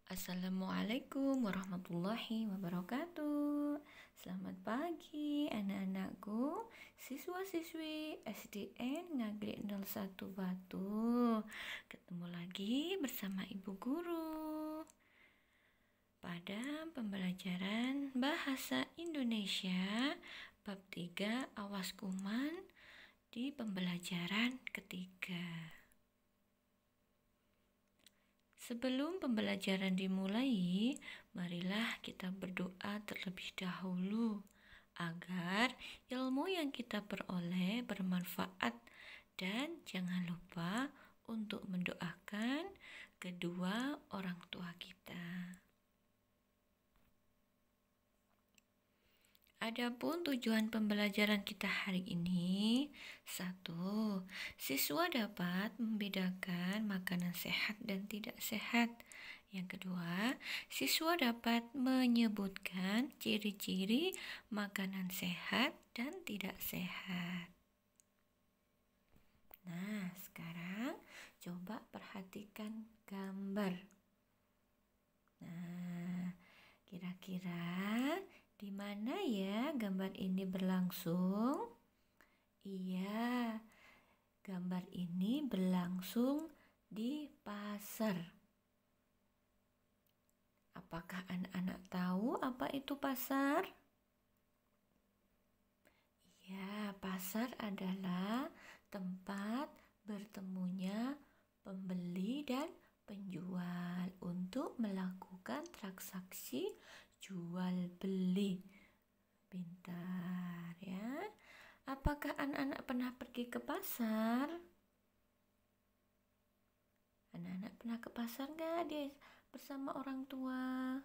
Assalamualaikum warahmatullahi wabarakatuh. Selamat pagi anak-anakku, siswa-siswi SDN Ngaglik 01 Batu. Ketemu lagi bersama Ibu Guru pada pembelajaran Bahasa Indonesia bab 3 Awas Kuman di pembelajaran ketiga. Sebelum pembelajaran dimulai, marilah kita berdoa terlebih dahulu agar ilmu yang kita peroleh bermanfaat, dan jangan lupa untuk mendoakan kedua orang tua kita. Adapun tujuan pembelajaran kita hari ini, 1. Siswa dapat membedakan makanan sehat dan tidak sehat. Yang kedua, siswa dapat menyebutkan ciri-ciri makanan sehat dan tidak sehat. Nah, sekarang coba perhatikan gambar. Nah, kira-kira di mana ya gambar ini berlangsung? Iya, gambar ini berlangsung di pasar. Apakah anak-anak tahu apa itu pasar? Ya, pasar adalah tempat bertemunya pembeli dan penjual untuk melakukan transaksi jual beli. Pintar ya. Apakah anak-anak pernah pergi ke pasar? Anak-anak pernah ke pasar nggak dia bersama orang tua?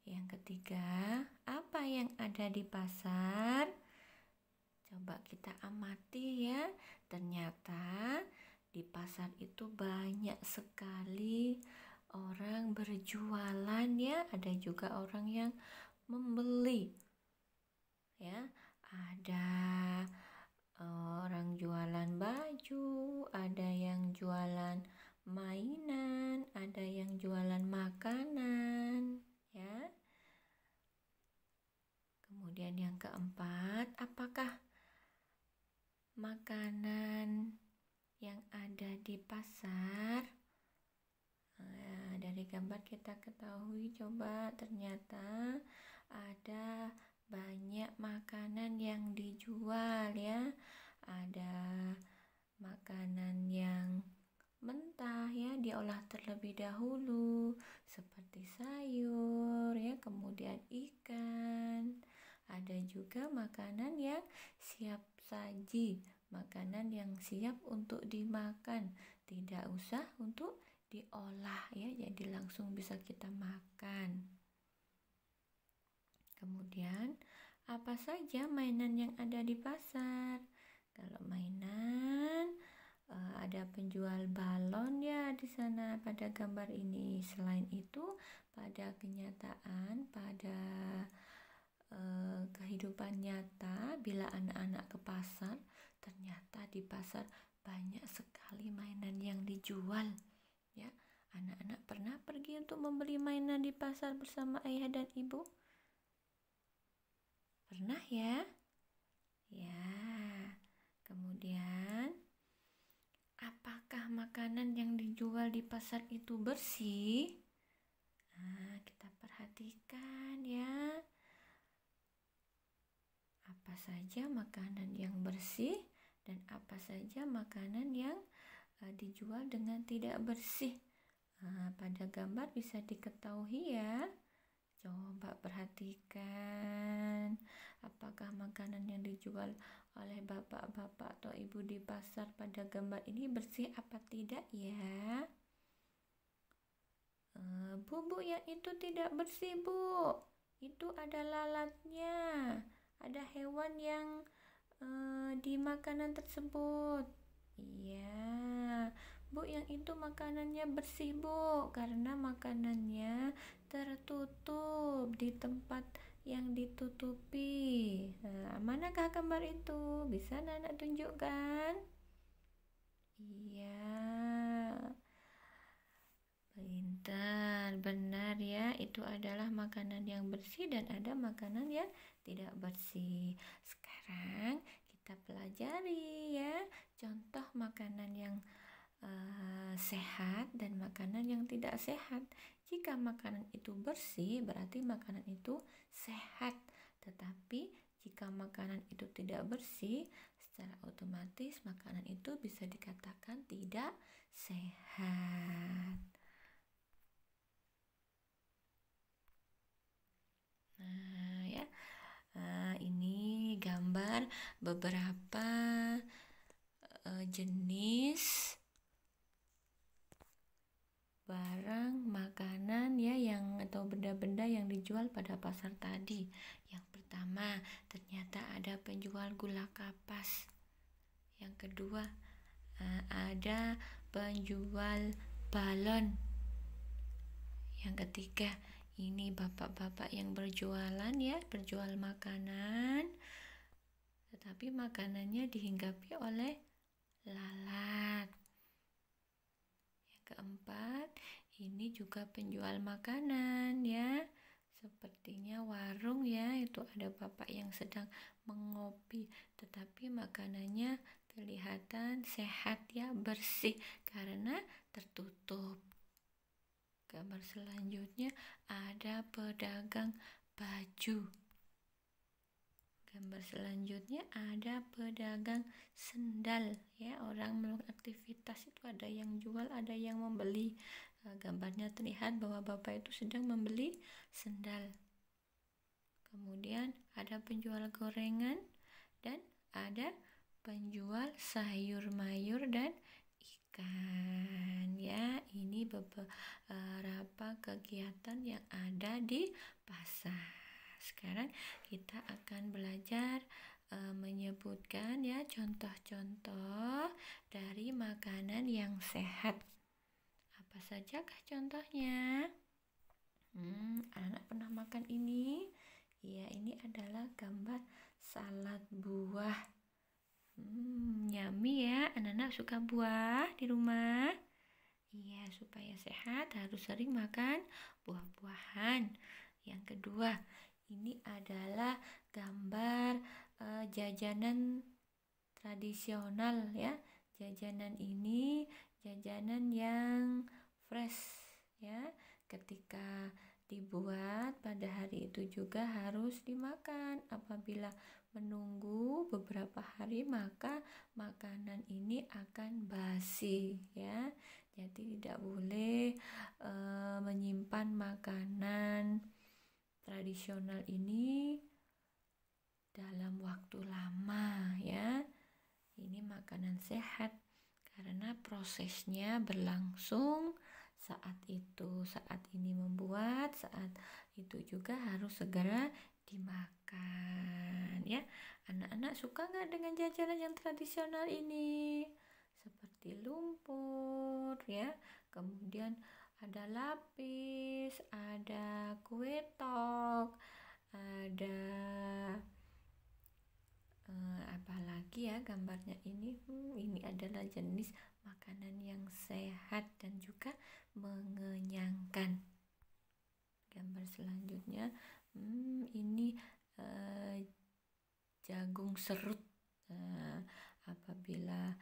Yang ketiga, apa yang ada di pasar? Coba kita amati ya. Ternyata di pasar itu banyak sekali orang berjualan ya, ada juga orang yang membeli. Ya, ada orang jualan baju, ada yang jualan mainan, ada yang jualan makanan, ya. Kemudian yang keempat, apakah makanan yang ada di pasar? Dari gambar kita ketahui, coba ternyata ada banyak makanan yang dijual ya. Ada makanan yang mentah ya, diolah terlebih dahulu seperti sayur ya, kemudian ikan. Ada juga makanan yang siap saji, makanan yang siap untuk dimakan, tidak usah untuk diolah ya, jadi langsung bisa kita makan. Kemudian apa saja mainan yang ada di pasar? Kalau mainan, ada penjual balon ya di sana pada gambar ini. Selain itu, pada kenyataan, pada kehidupan nyata, bila anak-anak ke pasar, ternyata di pasar banyak sekali mainan yang dijual. Ya, anak-anak pernah pergi untuk membeli mainan di pasar bersama ayah dan ibu? Pernah ya? Ya. Kemudian, apakah makanan yang dijual di pasar itu bersih? Nah, kita perhatikan ya. Apa saja makanan yang bersih dan apa saja makanan yang dijual dengan tidak bersih. Pada gambar bisa diketahui ya. Coba perhatikan, apakah makanan yang dijual oleh bapak-bapak atau ibu di pasar pada gambar ini bersih apa tidak ya? Bu, yang itu tidak bersih, Bu. Itu ada lalatnya. Ada hewan yang di makanan tersebut. Iya, Bu, yang itu makanannya bersih, Bu, karena makanannya tertutup di tempat yang ditutupi. Nah, manakah gambar itu? Bisa anak tunjukkan? Iya, Pintar, benar ya. Itu adalah makanan yang bersih dan ada makanan yang tidak bersih. Sekarang kita pelajari ya contoh makanan yang sehat dan makanan yang tidak sehat. Jika makanan itu bersih, berarti makanan itu sehat. Tetapi jika makanan itu tidak bersih, secara otomatis makanan itu bisa dikatakan tidak sehat. Nah, ya. Ini gambar beberapa jenis barang makanan ya yang atau benda-benda yang dijual pada pasar tadi. Yang pertama, ternyata ada penjual gula kapas. Yang kedua, ada penjual balon. Yang ketiga, ini bapak-bapak yang berjualan ya, berjual makanan. Tetapi makanannya dihinggapi oleh lalat. Yang keempat, ini juga penjual makanan ya. Sepertinya warung ya, itu ada bapak yang sedang mengopi, tetapi makanannya kelihatan sehat ya, bersih karena tertutup. Gambar selanjutnya ada pedagang baju. Gambar selanjutnya ada pedagang sendal ya, orang melakukan aktivitas itu ada yang jual, ada yang membeli. Gambarnya terlihat bahwa bapak itu sedang membeli sendal. Kemudian ada penjual gorengan dan ada penjual sayur mayur dan ikan ya. Ini beberapa kegiatan yang ada di pasar. Sekarang kita akan belajar menyebutkan ya contoh-contoh dari makanan yang sehat. Apa sajakah contohnya? Anak pernah makan ini? Ya, ini adalah gambar salad buah. Yummy ya. Anak-anak suka buah di rumah? Iya, supaya sehat harus sering makan buah-buahan. Yang kedua, ini adalah gambar jajanan tradisional ya. Jajanan ini jajanan yang fresh ya. Ketika dibuat pada hari itu juga harus dimakan. Apabila menunggu beberapa hari maka makanan ini akan basi ya. Jadi tidak boleh menyimpan makanan tradisional ini dalam waktu lama ya. Ini makanan sehat karena prosesnya berlangsung saat ini membuat, saat itu juga harus segera dimakan ya. Anak-anak suka nggak dengan jajanan yang tradisional ini? Seperti lumpur ya, kemudian ada lapis, ada kue tok, ada apalagi ya gambarnya ini. Ini adalah jenis makanan yang sehat dan juga mengenyangkan. Gambar selanjutnya ini jagung serut. Apabila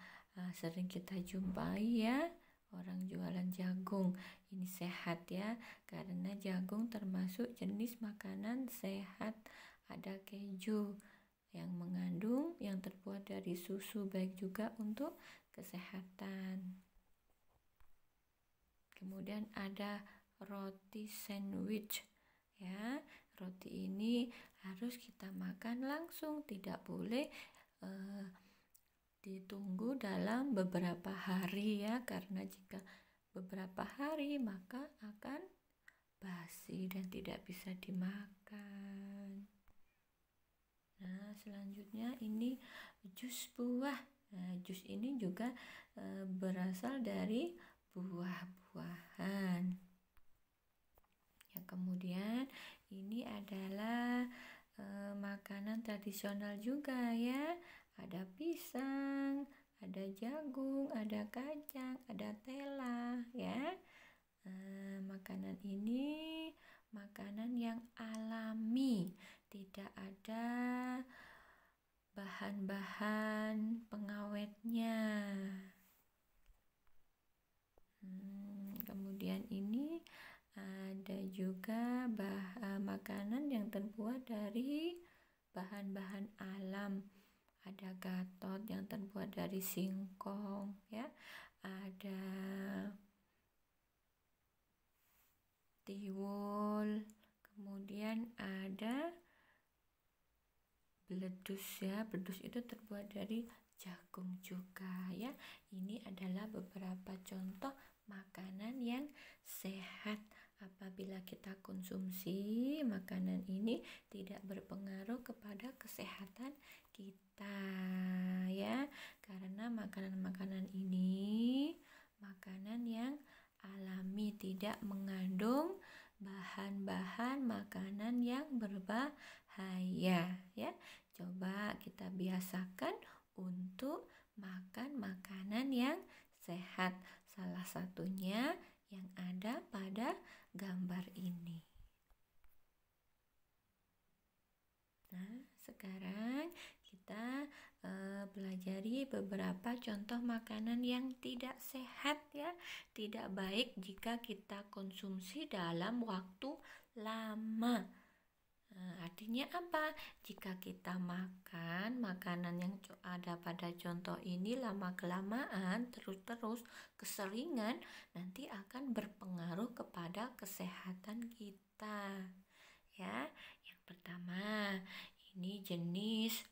sering kita jumpai ya orang jualan jagung, ini sehat ya karena jagung termasuk jenis makanan sehat. Ada keju yang mengandung yang terbuat dari susu, baik juga untuk kesehatan. Kemudian ada roti sandwich ya. Roti ini harus kita makan langsung, tidak boleh ditunggu dalam beberapa hari ya, karena jika beberapa hari maka akan basi dan tidak bisa dimakan. Nah, selanjutnya ini jus buah. Nah, jus ini juga berasal dari buah-buahan. Yang kemudian ini adalah makanan tradisional juga ya. Ada pisang, ada jagung, ada kacang, ada tela ya. makanan ini makanan yang alami, tidak ada bahan-bahan pengawetnya. Kemudian ini ada juga makanan yang terbuat dari bahan-bahan alam. Ada gatot yang terbuat dari singkong, ya. Ada tiwul, kemudian ada beledus, ya. Beledus itu terbuat dari jagung juga, ya. Ini adalah beberapa contoh makanan yang sehat. Apabila kita konsumsi makanan ini tidak berpengaruh kepada kesehatan kita, ya, karena makanan-makanan ini makanan yang alami, tidak mengandung bahan-bahan makanan yang berbahaya, ya. Coba kita biasakan untuk makan makanan yang sehat, salah satunya yang ada pada gambar ini. Nah, sekarang kita pelajari beberapa contoh makanan yang tidak sehat, ya, tidak baik jika kita konsumsi dalam waktu lama. Artinya apa? Jika kita makan makanan yang ada pada contoh ini lama-kelamaan, terus-terus, keseringan, nanti akan berpengaruh kepada kesehatan kita. Ya, yang pertama, ini jenis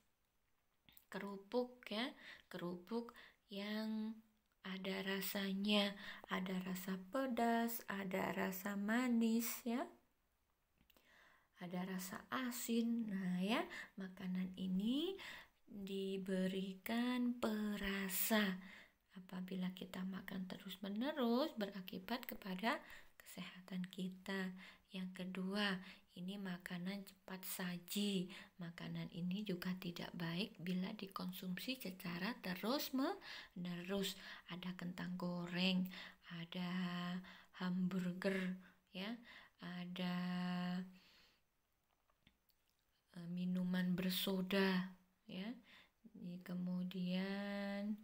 kerupuk, ya. Kerupuk yang ada rasanya, ada rasa pedas, ada rasa manis, ya. Ada rasa asin. Nah, ya, makanan ini diberikan perasa. Apabila kita makan terus-menerus berakibat kepada kesehatan kita. Yang kedua, ini makanan cepat saji. Makanan ini juga tidak baik bila dikonsumsi secara terus-menerus. Ada kentang goreng, ada hamburger, ya, ada minuman bersoda, ya. Kemudian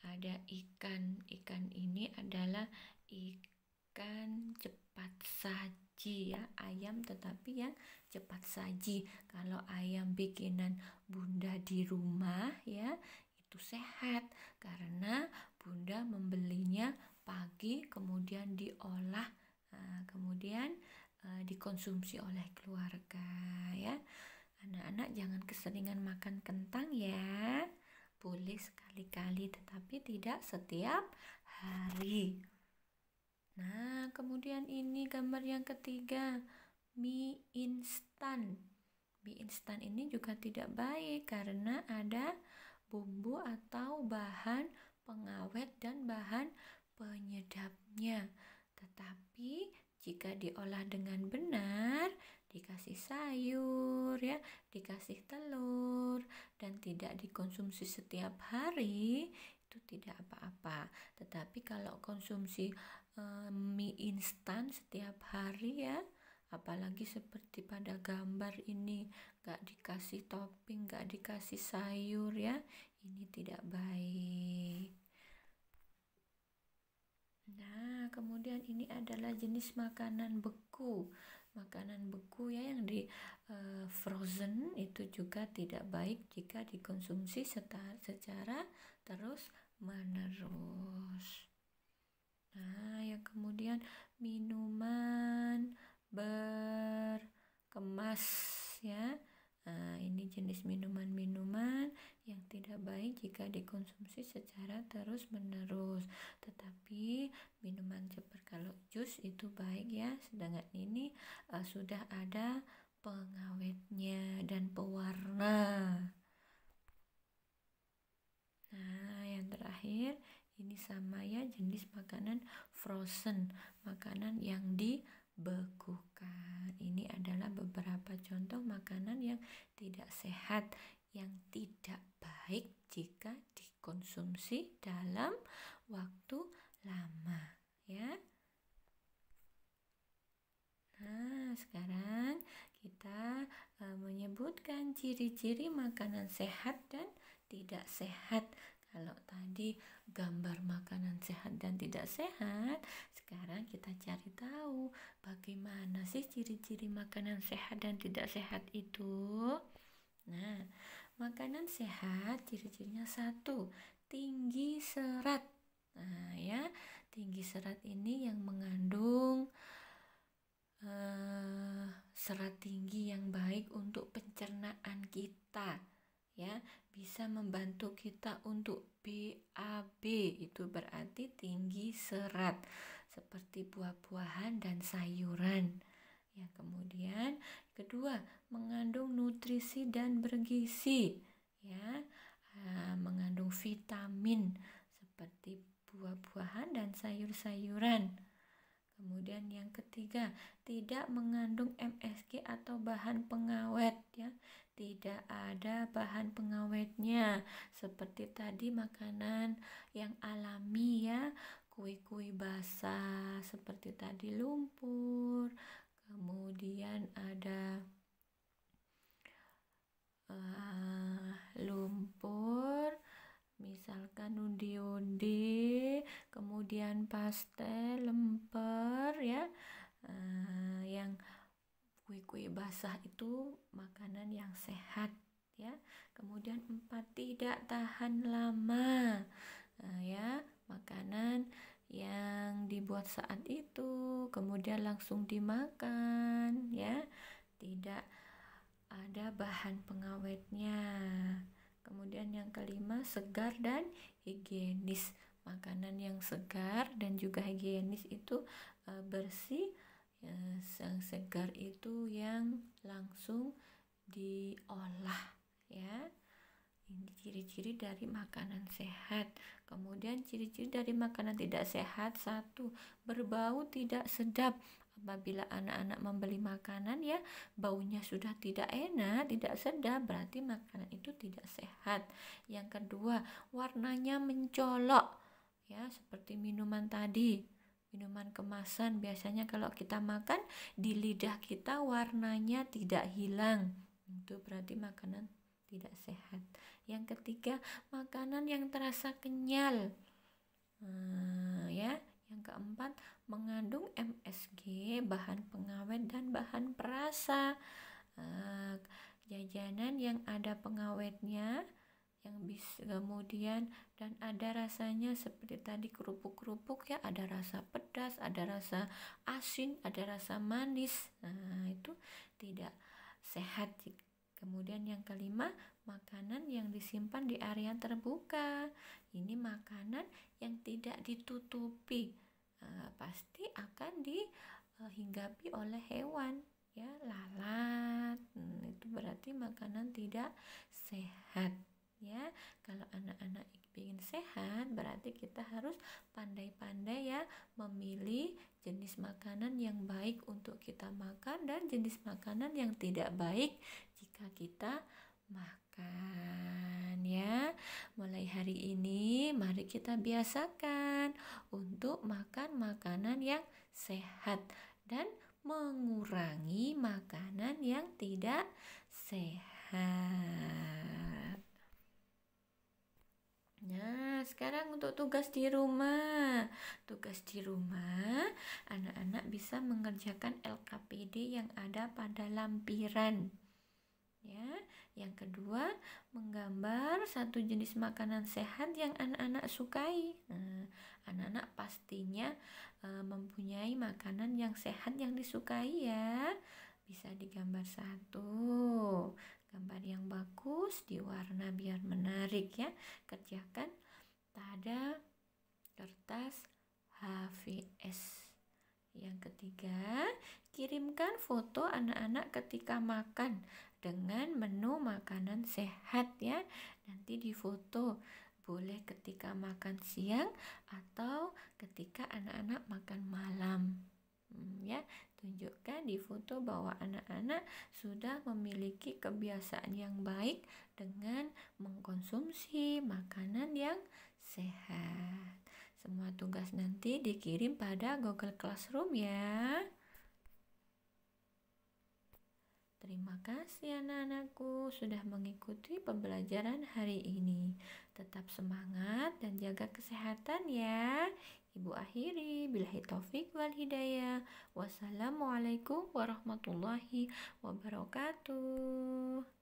ada ikan. Ikan ini adalah ikan cepat saji, ya, ayam tetapi yang cepat saji. Kalau ayam bikinan Bunda di rumah, ya, itu sehat karena Bunda membelinya pagi, kemudian diolah, kemudian dikonsumsi oleh keluarga, ya. Anak-anak jangan keseringan makan kentang, ya. Boleh sekali-kali tetapi tidak setiap hari. Nah, kemudian ini gambar yang ketiga, mie instan. Mie instan ini juga tidak baik karena ada bumbu atau bahan pengawet dan bahan penyedapnya. Tetapi jika diolah dengan benar, dikasih sayur, ya, dikasih telur, dan tidak dikonsumsi setiap hari, itu tidak apa-apa. Tetapi kalau konsumsi mie instan setiap hari, ya, apalagi seperti pada gambar ini, gak dikasih topping, gak dikasih sayur, ya, ini tidak baik. Nah, kemudian ini adalah jenis makanan beku. Makanan beku, ya, yang di frozen itu juga tidak baik jika dikonsumsi secara terus-menerus. Nah, yang kemudian minuman berkemas, ya. Nah, ini jenis minuman-minuman yang tidak baik jika dikonsumsi secara terus-menerus. Tetapi minuman seperti kalau jus itu baik, ya. Sedangkan ini sudah ada pengawetnya dan pewarna. Nah, yang terakhir ini sama, ya, jenis makanan frozen, makanan yang dibekukan. Ini adalah beberapa contoh makanan yang tidak sehat, yang tidak baik jika dikonsumsi dalam waktu lama, ya. Nah, sekarang kita menyebutkan ciri-ciri makanan sehat dan tidak sehat. Kalau tadi gambar makanan sehat dan tidak sehat, sekarang kita cari tahu bagaimana sih ciri-ciri makanan sehat dan tidak sehat itu. Nah, makanan sehat ciri-cirinya 1, tinggi serat. Nah, ya, tinggi serat ini yang mengandung serat tinggi yang baik untuk pencernaan kita, ya, bisa membantu kita untuk BAB, itu berarti tinggi serat, seperti buah-buahan dan sayuran. Ya, kemudian kedua, mengandung nutrisi dan bergizi, ya, mengandung vitamin seperti buah-buahan dan sayur-sayuran. Kemudian yang ketiga, tidak mengandung MSG atau bahan pengawet, ya. Tidak ada bahan pengawetnya seperti tadi makanan yang alami, ya. Kue-kue basah seperti tadi lumpur. Kemudian ada lumpur, misalkan undi-undi, kemudian pastel, lemper, ya. Yang kue-kue basah itu makanan yang sehat, ya. Kemudian 4, tidak tahan lama, ya, makanan yang dibuat saat itu kemudian langsung dimakan, ya, tidak ada bahan pengawetnya. Kemudian yang kelima, segar dan higienis. Makanan yang segar dan juga higienis itu bersih. Yang segar itu yang langsung diolah, ya. Ini ciri-ciri dari makanan sehat. Kemudian ciri-ciri dari makanan tidak sehat, 1, berbau tidak sedap. Apabila anak-anak membeli makanan, ya, baunya sudah tidak enak, tidak sedap, berarti makanan itu tidak sehat. Yang kedua, warnanya mencolok, ya, seperti minuman tadi. Minuman kemasan biasanya kalau kita makan di lidah kita warnanya tidak hilang. Itu berarti makanan tidak sehat. Yang ketiga, makanan yang terasa kenyal. Ya. Yang keempat, mengandung MSG, bahan pengawet dan bahan perasa. Jajanan yang ada pengawetnya, yang bisa kemudian dan ada rasanya seperti tadi kerupuk-kerupuk, ya, ada rasa pedas, ada rasa asin, ada rasa manis. Itu tidak sehat. Kemudian yang kelima, makanan yang disimpan di area terbuka. Ini makanan yang tidak ditutupi, pasti akan dihinggapi oleh hewan, ya, lalat. Itu berarti makanan tidak sehat, ya. Kalau anak-anak ingin sehat, berarti kita harus pandai-pandai, ya, memilih jenis makanan yang baik untuk kita makan dan jenis makanan yang tidak baik jika kita makan, ya. Mulai hari ini mari kita biasakan untuk makan makanan yang sehat dan mengurangi makanan yang tidak sehat. Nah, sekarang untuk tugas di rumah. Tugas di rumah, anak-anak bisa mengerjakan LKPD yang ada pada lampiran. Ya, yang kedua, menggambar satu jenis makanan sehat yang anak-anak sukai. Anak-anak pastinya mempunyai makanan yang sehat yang disukai, ya. Bisa digambar satu, gambar yang bagus, diwarna biar menarik, ya. Kerjakan pada kertas HVS. Yang ketiga, kirimkan foto anak-anak ketika makan dengan menu makanan sehat, ya. Nanti difoto, boleh ketika makan siang atau ketika anak-anak makan malam. Ya, tunjukkan di foto bahwa anak-anak sudah memiliki kebiasaan yang baik dengan mengkonsumsi makanan yang sehat. Semua tugas nanti dikirim pada Google Classroom, ya. Terima kasih anak-anakku sudah mengikuti pembelajaran hari ini. Tetap semangat dan jaga kesehatan ya. Ibu akhiri, billahi taufik wal hidayah. Wassalamualaikum warahmatullahi wabarakatuh.